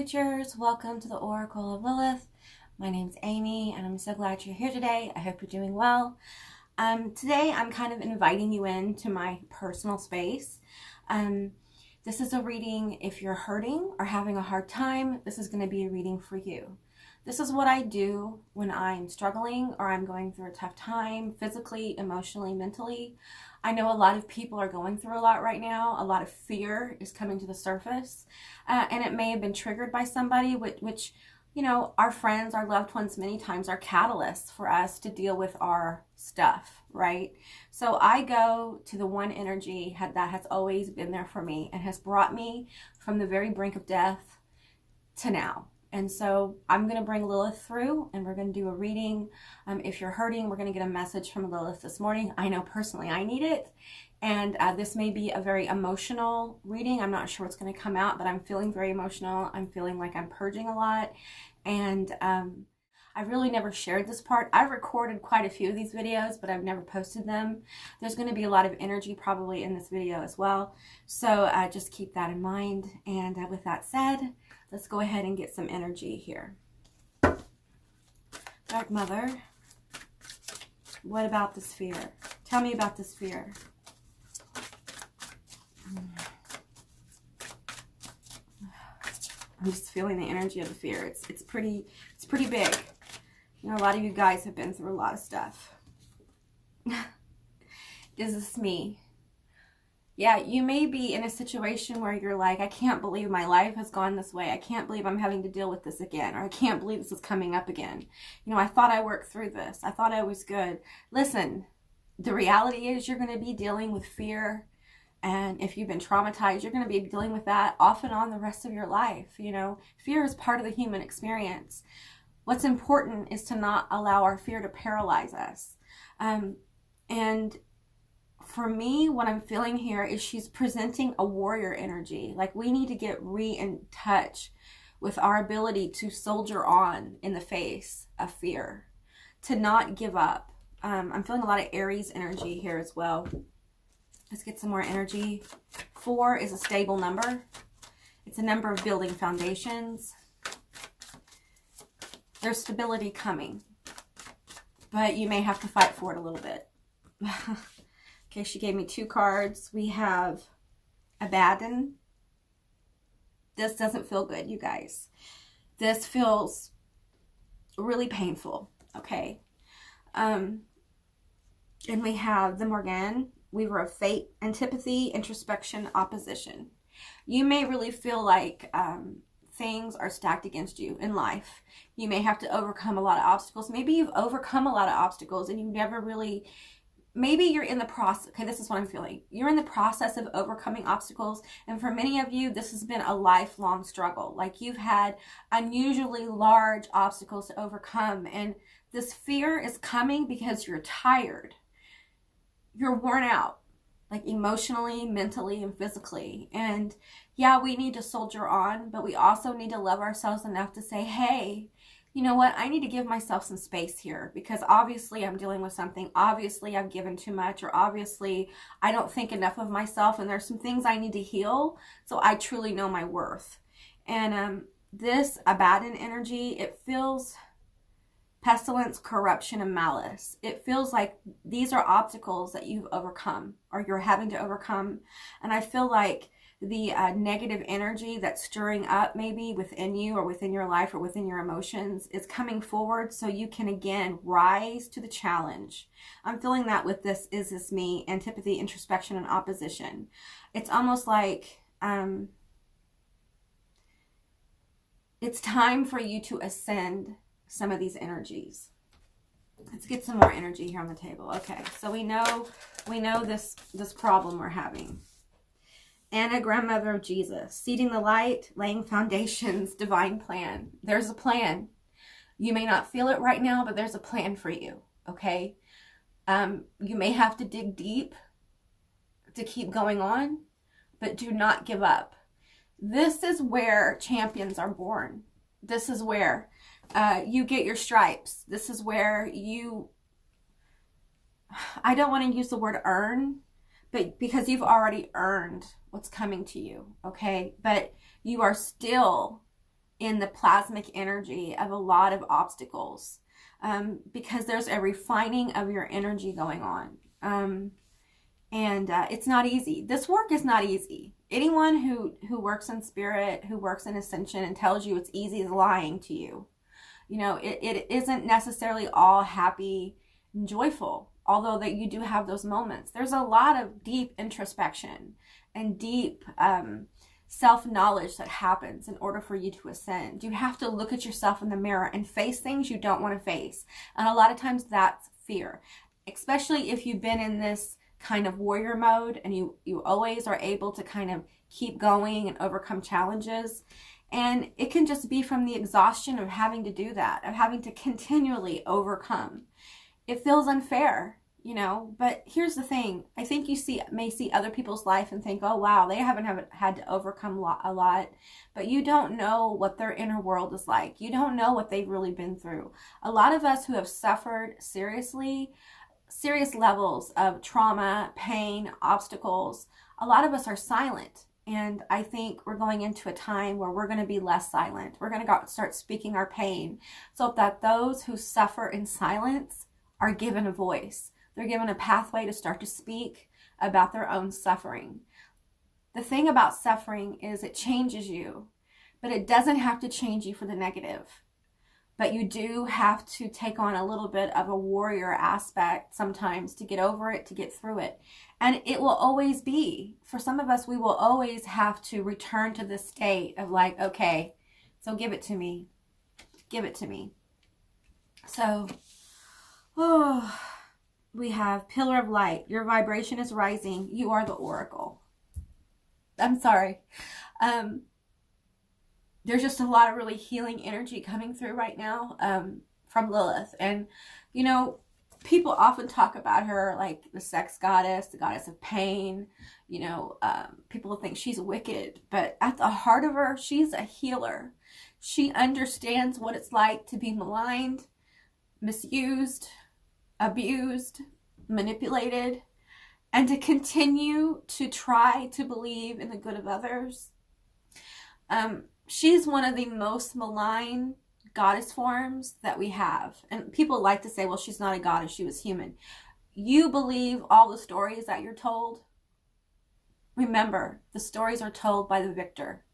creatures, welcome to the Oracle of Lilith. My name's Amy and I'm so glad you're here today. I hope you're doing well. Today I'm kind of inviting you into my personal space. This is a reading if you're hurting or having a hard time. This is going to be a reading for you. This is what I do when I'm struggling or I'm going through a tough time, physically, emotionally, mentally. I know a lot of people are going through a lot right now. A lot of fear is coming to the surface. And it may have been triggered by somebody, which, you know, our friends, our loved ones, many times are catalysts for us to deal with our stuff, right? So I go to the one energy that has always been there for me and has brought me from the very brink of death to now. And so I'm going to bring Lilith through and we're going to do a reading. If you're hurting, we're going to get a message from Lilith this morning. I know personally I need it. And this may be a very emotional reading. I'm not sure what's going to come out, but I'm feeling very emotional. I'm feeling like I'm purging a lot. And I really never shared this part. I've recorded quite a few of these videos, but I've never posted them. There's going to be a lot of energy probably in this video as well. So just keep that in mind. And with that said, let's go ahead and get some energy here. Dark Mother, what about this fear? Tell me about this fear. I'm just feeling the energy of the fear. It's pretty big. You know, a lot of you guys have been through a lot of stuff. Is this me? Yeah, you may be in a situation where you're like, I can't believe my life has gone this way. I can't believe I'm having to deal with this again. Or I can't believe this is coming up again. You know, I thought I worked through this. I thought I was good. Listen, the reality is you're going to be dealing with fear. And if you've been traumatized, you're going to be dealing with that off and on the rest of your life. You know, fear is part of the human experience. What's important is to not allow our fear to paralyze us. And for me, what I'm feeling here is she's presenting a warrior energy. Like we need to get in touch with our ability to soldier on in the face of fear, to not give up. I'm feeling a lot of Aries energy here as well. Let's get some more energy. 4 is a stable number. It's a number of building foundations. There's stability coming, but you may have to fight for it a little bit. Okay, she gave me 2 cards. We have Abaddon. This doesn't feel good, you guys. This feels really painful, okay? And we have the Morgan, Weaver of Fate, Antipathy, Introspection, Opposition. You may really feel like things are stacked against you in life. You may have to overcome a lot of obstacles. Maybe you've overcome a lot of obstacles and you've never really... Maybe you're in the process, okay, this is what I'm feeling. You're in the process of overcoming obstacles, and for many of you, this has been a lifelong struggle. Like you've had unusually large obstacles to overcome, and this fear is coming because you're tired. You're worn out, like emotionally, mentally, and physically. And yeah, we need to soldier on, but we also need to love ourselves enough to say, hey, you know what? I need to give myself some space here because obviously I'm dealing with something. Obviously I've given too much, or obviously I don't think enough of myself, and there's some things I need to heal so I truly know my worth. And this Abaddon energy, it feels pestilence, corruption, and malice. It feels like these are obstacles that you've overcome or you're having to overcome. And I feel like the negative energy that's stirring up maybe within you or within your life or within your emotions is coming forward so you can again rise to the challenge. I'm feeling that with this Is This Me, Antipathy, Introspection, and Opposition. It's almost like it's time for you to ascend some of these energies. Let's get some more energy here on the table. Okay, so we know this problem we're having. Anna, Grandmother of Jesus, seeding the light, laying foundations, divine plan. There's a plan. You may not feel it right now, but there's a plan for you, okay? You may have to dig deep to keep going on, but do not give up. This is where champions are born. This is where you get your stripes. This is where you, I don't want to use the word earn, but because you've already earned what's coming to you, okay? But you are still in the plasmic energy of a lot of obstacles, because there's a refining of your energy going on. It's not easy. This work is not easy. Anyone who works in spirit, who works in ascension and tells you it's easy is lying to you. You know, it isn't necessarily all happy and joyful, although that you do have those moments. There's a lot of deep introspection and deep self-knowledge that happens in order for you to ascend. You have to look at yourself in the mirror and face things you don't want to face. And a lot of times that's fear, especially if you've been in this kind of warrior mode and you always are able to kind of keep going and overcome challenges. And it can just be from the exhaustion of having to do that, of having to continually overcome. It feels unfair, you know, but here's the thing. I think you may see other people's life and think, oh, wow, they haven't had to overcome a lot, but you don't know what their inner world is like. You don't know what they've really been through. A lot of us who have suffered serious levels of trauma, pain, obstacles, a lot of us are silent. And I think we're going into a time where we're going to be less silent. We're going to start speaking our pain so that those who suffer in silence are given a voice. They're given a pathway to start to speak about their own suffering. The thing about suffering is it changes you, but it doesn't have to change you for the negative. But you do have to take on a little bit of a warrior aspect sometimes to get over it, to get through it. And it will always be, for some of us, we will always have to return to this state of like, okay, so give it to me. Give it to me. So, we have Pillar of Light. Your vibration is rising. You are the Oracle. I'm sorry. There's just a lot of really healing energy coming through right now from Lilith. And, you know, people often talk about her like the sex goddess, the goddess of pain. You know, people think she's wicked. But at the heart of her, she's a healer. She understands what it's like to be maligned, misused, abused, manipulated, and to continue to try to believe in the good of others. She's one of the most malign goddess forms that we have. And people like to say, well, she's not a goddess, she was human. You believe all the stories that you're told. Remember, the stories are told by the victor.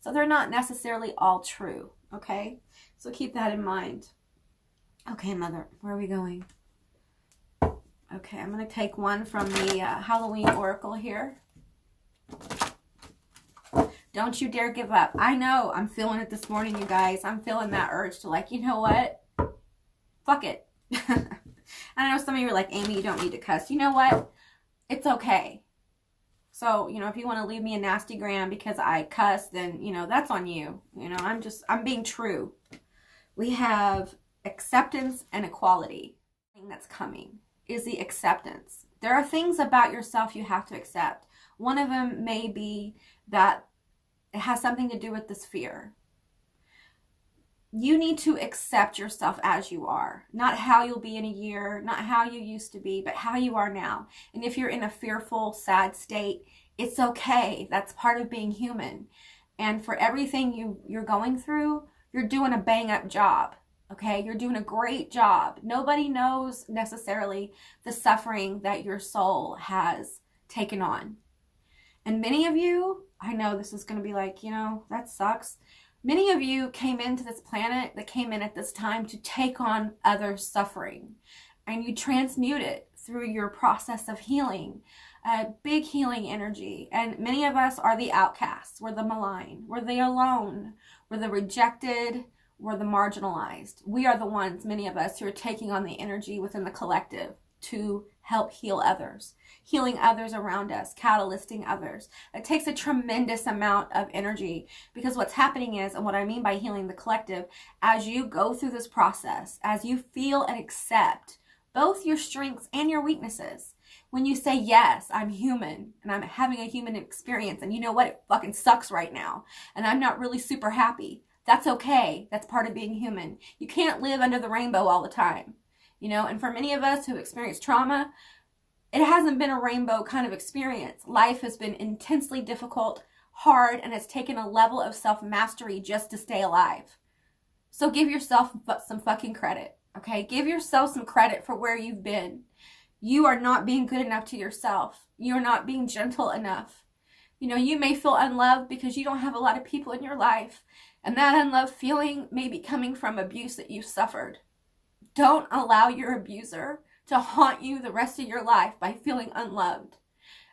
So they're not necessarily all true, okay? So keep that in mind. Okay, Mother, where are we going? Okay, I'm going to take one from the Halloween Oracle here. Don't you dare give up. I know. I'm feeling it this morning, you guys. I'm feeling that urge to like, you know what? Fuck it. I know some of you are like, Amy, you don't need to cuss. You know what? It's okay. So, you know, if you want to leave me a nasty gram because I cuss, then, you know, that's on you. You know, I'm being true. We have acceptance and equality. The thing that's coming is the acceptance. There are things about yourself you have to accept. One of them may be that it has something to do with this fear. You need to accept yourself as you are. Not how you'll be in a year, not how you used to be, but how you are now. And if you're in a fearful, sad state, it's okay. That's part of being human. And for everything you're going through, you're doing a bang-up job. Okay? You're doing a great job. Nobody knows necessarily the suffering that your soul has taken on. And many of you, I know this is going to be like, you know, that sucks. Many of you came into this planet, that came in at this time to take on others' suffering. And you transmute it through your process of healing. A big healing energy. And many of us are the outcasts. We're the maligned. We're the alone. We're the rejected. We're the marginalized. We are the ones, many of us, who are taking on the energy within the collective to help heal others. Healing others around us, catalyzing others. It takes a tremendous amount of energy, because what's happening is, and what I mean by healing the collective, as you go through this process, as you feel and accept both your strengths and your weaknesses, when you say, yes, I'm human and I'm having a human experience, and you know what, it fucking sucks right now, and I'm not really super happy. That's okay. That's part of being human. You can't live under the rainbow all the time. You know, and for many of us who experience trauma, it hasn't been a rainbow kind of experience. Life has been intensely difficult, hard and has taken a level of self-mastery just to stay alive. So give yourself some fucking credit, okay? Give yourself some credit for where you've been. You are not being good enough to yourself. You're not being gentle enough. You know, you may feel unloved because you don't have a lot of people in your life. And that unloved feeling may be coming from abuse that you suffered. Don't allow your abuser to haunt you the rest of your life by feeling unloved.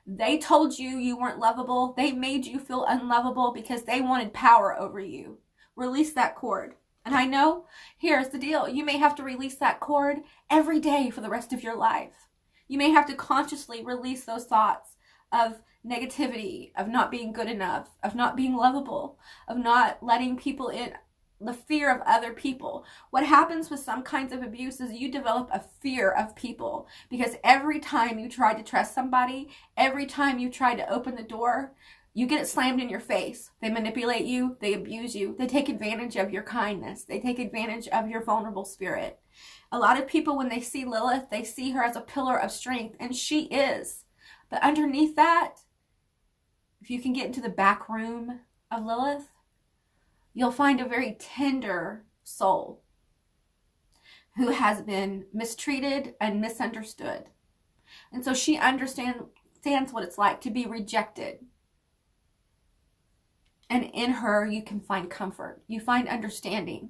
They told you you weren't lovable. They made you feel unlovable because they wanted power over you. Release that cord. And I know, here's the deal. You may have to release that cord every day for the rest of your life. You may have to consciously release those thoughts of negativity, of not being good enough, of not being lovable, of not letting people in, the fear of other people. What happens with some kinds of abuse is you develop a fear of people, because every time you try to trust somebody, every time you try to open the door, you get it slammed in your face. They manipulate you, they abuse you, they take advantage of your kindness, they take advantage of your vulnerable spirit. A lot of people, when they see Lilith, they see her as a pillar of strength, and she is. But underneath that, if you can get into the back room of Lilith, you'll find a very tender soul who has been mistreated and misunderstood. And so she understands what it's like to be rejected. And in her, you can find comfort. You find understanding.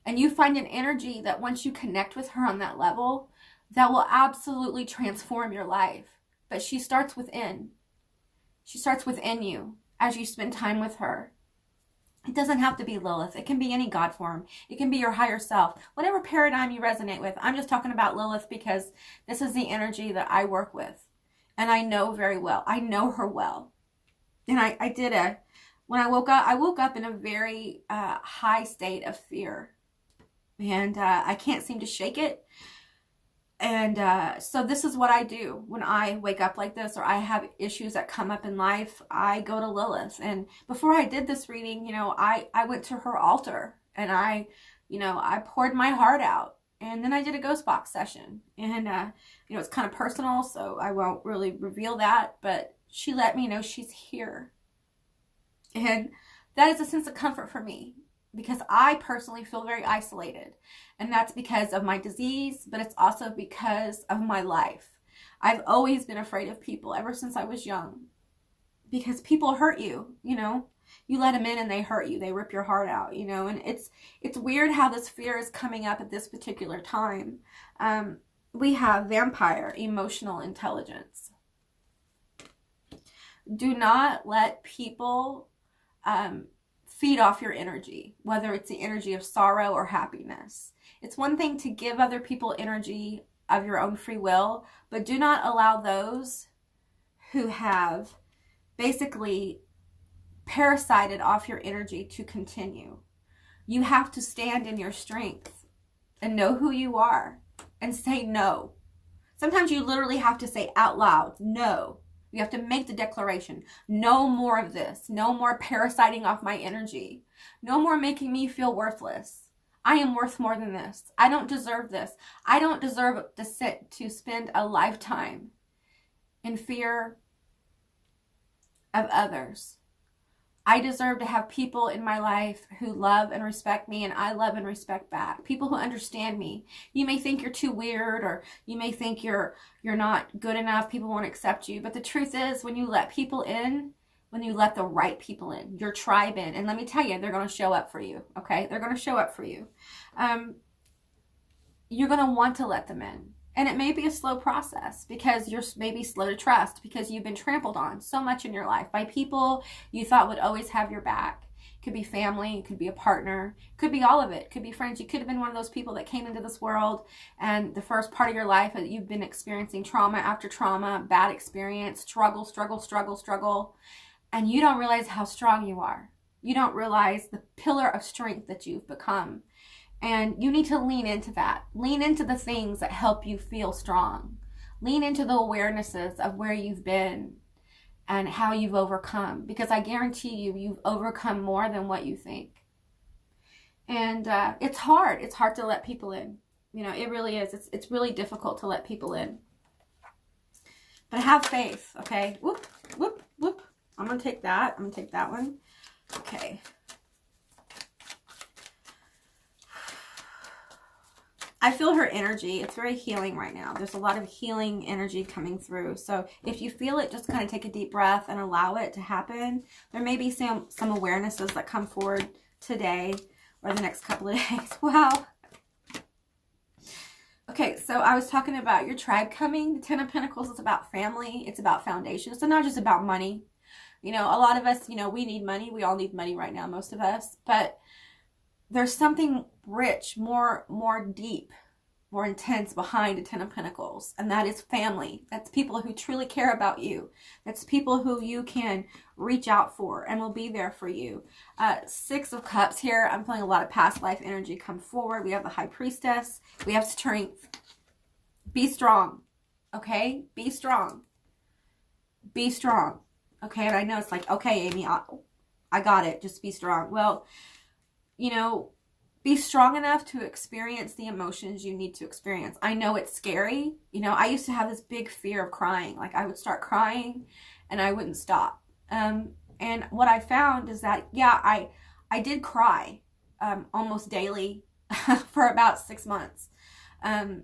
And you find an energy that once you connect with her on that level, that will absolutely transform your life. But she starts within. She starts within you as you spend time with her. It doesn't have to be Lilith. It can be any God form. It can be your higher self. Whatever paradigm you resonate with. I'm just talking about Lilith because this is the energy that I work with. And I know very well. I know her well. And when I woke up in a very high state of fear. And I can't seem to shake it. And so this is what I do when I wake up like this, or I have issues that come up in life. I go to Lilith. And before I did this reading, you know, I went to her altar and I poured my heart out. And then I did a ghost box session. And, you know, it's kind of personal, so I won't really reveal that. But she let me know she's here. And that is a sense of comfort for me, because I personally feel very isolated. And that's because of my disease, but it's also because of my life. I've always been afraid of people ever since I was young, because people hurt you, you know. You let them in and they hurt you. They rip your heart out, you know. And it's weird how this fear is coming up at this particular time. We have vampire emotional intelligence. Do not let people feed off your energy, whether it's the energy of sorrow or happiness. It's one thing to give other people energy of your own free will, but do not allow those who have basically parasited off your energy to continue. You have to stand in your strength and know who you are and say no. Sometimes you literally have to say out loud, no. You have to make the declaration. No more of this. No more parasiting off my energy. No more making me feel worthless. I am worth more than this. I don't deserve this. I don't deserve to spend a lifetime in fear of others. I deserve to have people in my life who love and respect me, and I love and respect back. People who understand me. You may think you're too weird, or you may think you're not good enough. People won't accept you. But the truth is, when you let people in, when you let the right people in, your tribe in, and let me tell you, they're going to show up for you, okay? They're going to show up for you. You're going to want to let them in. And it may be a slow process, because you're maybe slow to trust, because you've been trampled on so much in your life by people you thought would always have your back. It could be family, it could be a partner, it could be all of it. It could be friends. You could have been one of those people that came into this world, and the first part of your life that you've been experiencing trauma after trauma, bad experience, struggle, and you don't realize how strong you are. You don't realize the pillar of strength that you've become. And you need to lean into that. Lean into the things that help you feel strong. Lean into the awarenesses of where you've been and how you've overcome. Because I guarantee you, you've overcome more than what you think. And it's hard. It's hard to let people in. You know, it really is. It's really difficult to let people in. But have faith, okay? Whoop, whoop, whoop. I'm going to take that. I'm going to take that one. Okay. I feel her energy. It's very healing right now. There's a lot of healing energy coming through. So if you feel it, just kind of take a deep breath and allow it to happen. There may be some awarenesses that come forward today or the next couple of days. Wow. Okay, so I was talking about your tribe coming. The Ten of Pentacles is about family. It's about foundation. It's not just about money. You know, a lot of us, you know, we need money. We all need money right now, most of us. But there's something rich, more deep, more intense behind a Ten of Pentacles. And that is family. That's people who truly care about you. That's people who you can reach out for and will be there for you. Six of Cups here. I'm feeling a lot of past life energy come forward. We have the High Priestess. We have strength. Be strong. Okay? Be strong. Be strong. Okay? And I know it's like, okay, Amy, I got it. Just be strong. Well, you know, be strong enough to experience the emotions you need to experience. I know it's scary. You know, I used to have this big fear of crying. Like I would start crying and I wouldn't stop. And what I found is that, yeah, I did cry almost daily for about 6 months. And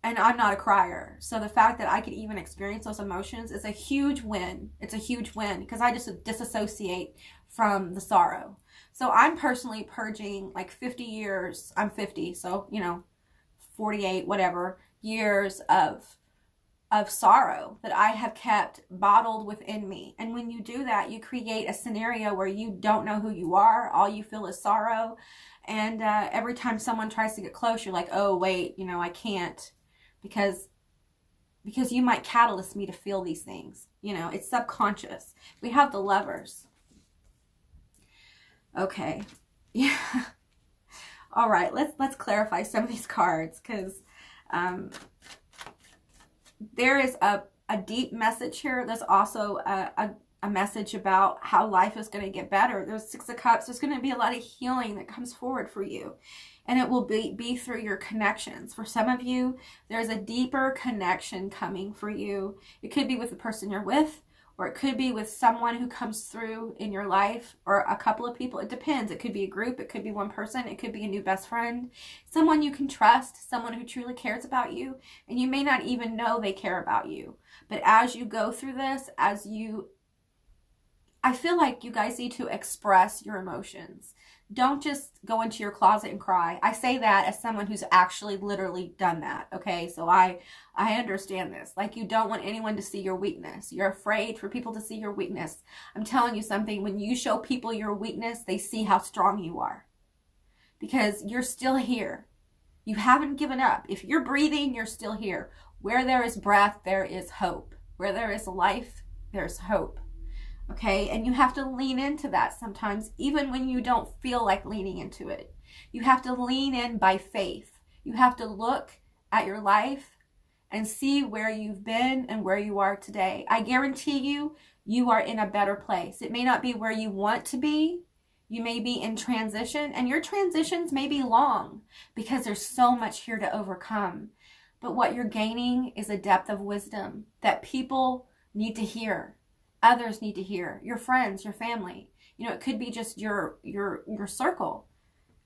I'm not a crier. So the fact that I could even experience those emotions is a huge win. It's a huge win because I just disassociate from the sorrow. So I'm personally purging like 50 years. I'm 50, so, you know, 48, whatever, years of sorrow that I have kept bottled within me. And when you do that, you create a scenario where you don't know who you are. All you feel is sorrow. And every time someone tries to get close, you're like, oh, wait, you know, I can't because you might catalyst me to feel these things. You know, it's subconscious. We have the Lovers. Okay. Yeah. All right. Let's clarify some of these cards because there is a deep message here. There's also a message about how life is going to get better. There's Six of Cups. There's going to be a lot of healing that comes forward for you. And it will be through your connections. For some of you, there's a deeper connection coming for you. It could be with the person you're with, or it could be with someone who comes through in your life, or a couple of people. It depends. It could be a group. It could be one person. It could be a new best friend. Someone you can trust. Someone who truly cares about you. And you may not even know they care about you. But as you go through this, I feel like you guys need to express your emotions. Don't just go into your closet and cry. I say that as someone who's actually literally done that, okay? So I understand this. Like, you don't want anyone to see your weakness. You're afraid for people to see your weakness. I'm telling you something. When you show people your weakness, they see how strong you are. Because you're still here. You haven't given up. If you're breathing, you're still here. Where there is breath, there is hope. Where there is life, there's hope. Okay, and you have to lean into that sometimes, even when you don't feel like leaning into it. You have to lean in by faith. You have to look at your life and see where you've been and where you are today. I guarantee you, you are in a better place. It may not be where you want to be. You may be in transition, and your transitions may be long because there's so much here to overcome. But what you're gaining is a depth of wisdom that people need to hear. Others need to hear. Your friends, your family. You know, it could be just your circle.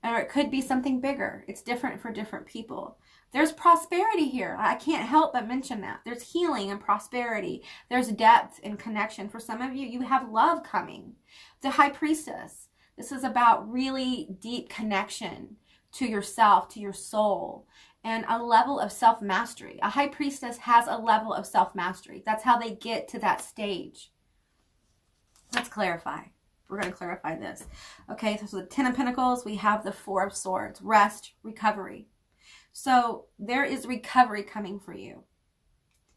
Or it could be something bigger. It's different for different people. There's prosperity here. I can't help but mention that. There's healing and prosperity. There's depth and connection. For some of you, you have love coming. The High Priestess. This is about really deep connection to yourself, to your soul, and a level of self-mastery. A High Priestess has a level of self-mastery. That's how they get to that stage. Let's clarify. We're going to clarify this. Okay, so the Ten of Pentacles, we have the Four of Swords. Rest, recovery. So there is recovery coming for you.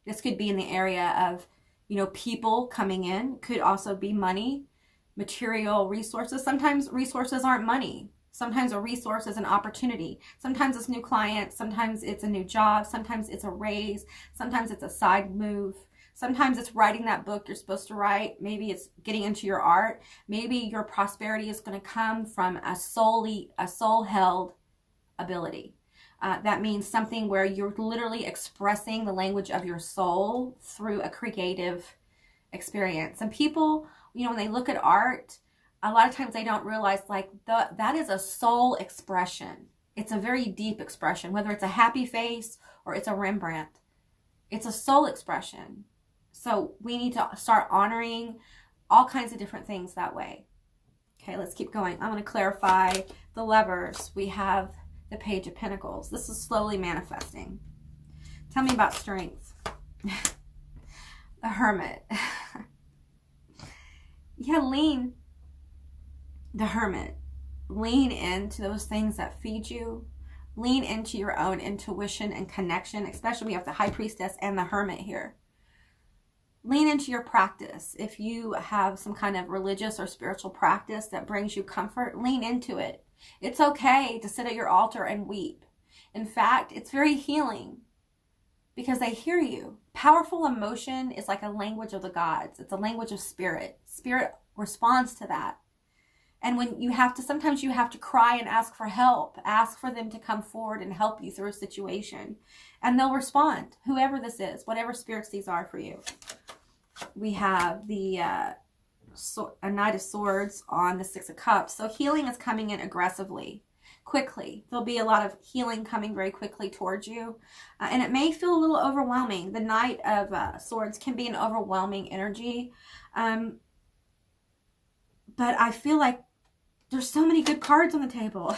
This could be in the area of, you know, people coming in. Could also be money, material resources. Sometimes resources aren't money. Sometimes a resource is an opportunity. Sometimes it's new clients. Sometimes it's a new job. Sometimes it's a raise. Sometimes it's a side move. Sometimes it's writing that book you're supposed to write. Maybe it's getting into your art. Maybe your prosperity is going to come from a soul-held ability. That means something where you're literally expressing the language of your soul through a creative experience. And people you know, when they look at art, a lot of times they don't realize like that is a soul expression. It's a very deep expression, whether it's a happy face or it's a Rembrandt. It's a soul expression. So we need to start honoring all kinds of different things that way. Okay, let's keep going. I'm going to clarify the Lovers. We have the Page of Pentacles. This is slowly manifesting. Tell me about strength. The Hermit. Yeah, lean. The Hermit. Lean into those things that feed you. Lean into your own intuition and connection, especially we have the High Priestess and the Hermit here. Lean into your practice. If you have some kind of religious or spiritual practice that brings you comfort, lean into it. It's okay to sit at your altar and weep. In fact, it's very healing because they hear you. Powerful emotion is like a language of the gods. It's a language of spirit. Spirit responds to that. And when you have to, sometimes you have to cry and ask for help. Ask for them to come forward and help you through a situation. And they'll respond, whoever this is, whatever spirits these are for you. We have the a Knight of Swords on the Six of Cups. So healing is coming in aggressively, quickly. There'll be a lot of healing coming very quickly towards you. And it may feel a little overwhelming. The Knight of Swords can be an overwhelming energy. But I feel like there's so many good cards on the table.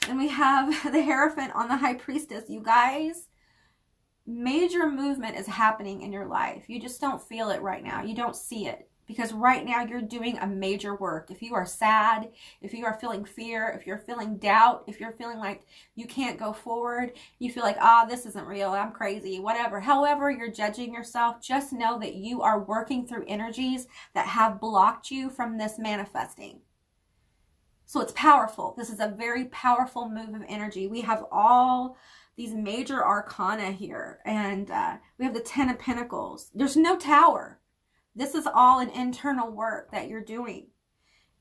And we have the Hierophant on the High Priestess. You guys, major movement is happening in your life. You just don't feel it right now. You don't see it. Because right now you're doing a major work. If you are sad, if you are feeling fear, if you're feeling doubt, if you're feeling like you can't go forward, you feel like, this isn't real, I'm crazy, whatever. However you're judging yourself, just know that you are working through energies that have blocked you from this manifesting. So it's powerful. This is a very powerful move of energy. We have all these major arcana here. And we have the Ten of Pentacles. There's no tower. This is all an internal work that you're doing.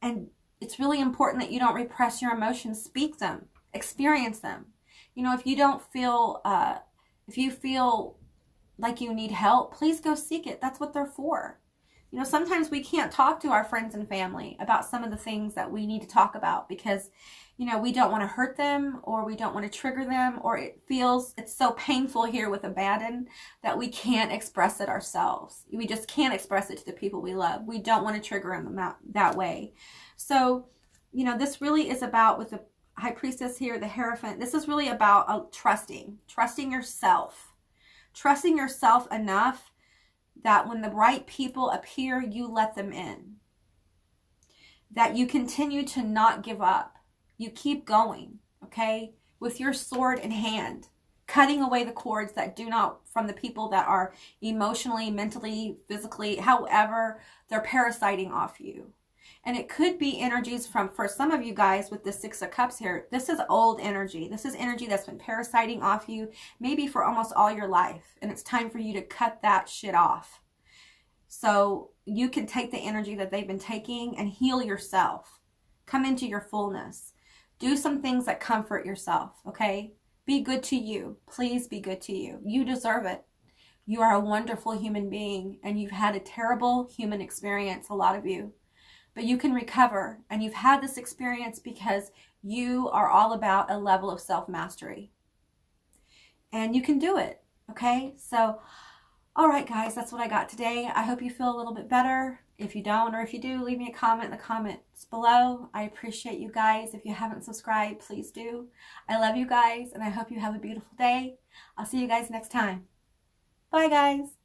And it's really important that you don't repress your emotions. Speak them. Experience them. You know, if you don't feel, if you feel like you need help, please go seek it. That's what they're for. You know, sometimes we can't talk to our friends and family about some of the things that we need to talk about because, you know, we don't want to hurt them or we don't want to trigger them, or it's so painful here with abandon that we can't express it ourselves. We just can't express it to the people we love. We don't want to trigger them that way. So, you know, this really is about, with the High Priestess here, the Hierophant, this is really about trusting yourself. Trusting yourself enough that when the right people appear, you let them in. That you continue to not give up. You keep going, okay? With your sword in hand, cutting away the cords that do not, from the people that are emotionally, mentally, physically, however, they're parasiting off you. And it could be energies from, for some of you guys with the Six of Cups here, this is old energy. This is energy that's been parasiting off you maybe for almost all your life. And it's time for you to cut that shit off. So you can take the energy that they've been taking and heal yourself. Come into your fullness. Do some things that comfort yourself, okay? Be good to you. Please be good to you. You deserve it. You are a wonderful human being and you've had a terrible human experience, a lot of you. But you can recover, and you've had this experience because you are all about a level of self-mastery. And you can do it, okay? So, all right, guys, that's what I got today. I hope you feel a little bit better. If you don't, or if you do, leave me a comment in the comments below. I appreciate you guys. If you haven't subscribed, please do. I love you guys, and I hope you have a beautiful day. I'll see you guys next time. Bye, guys.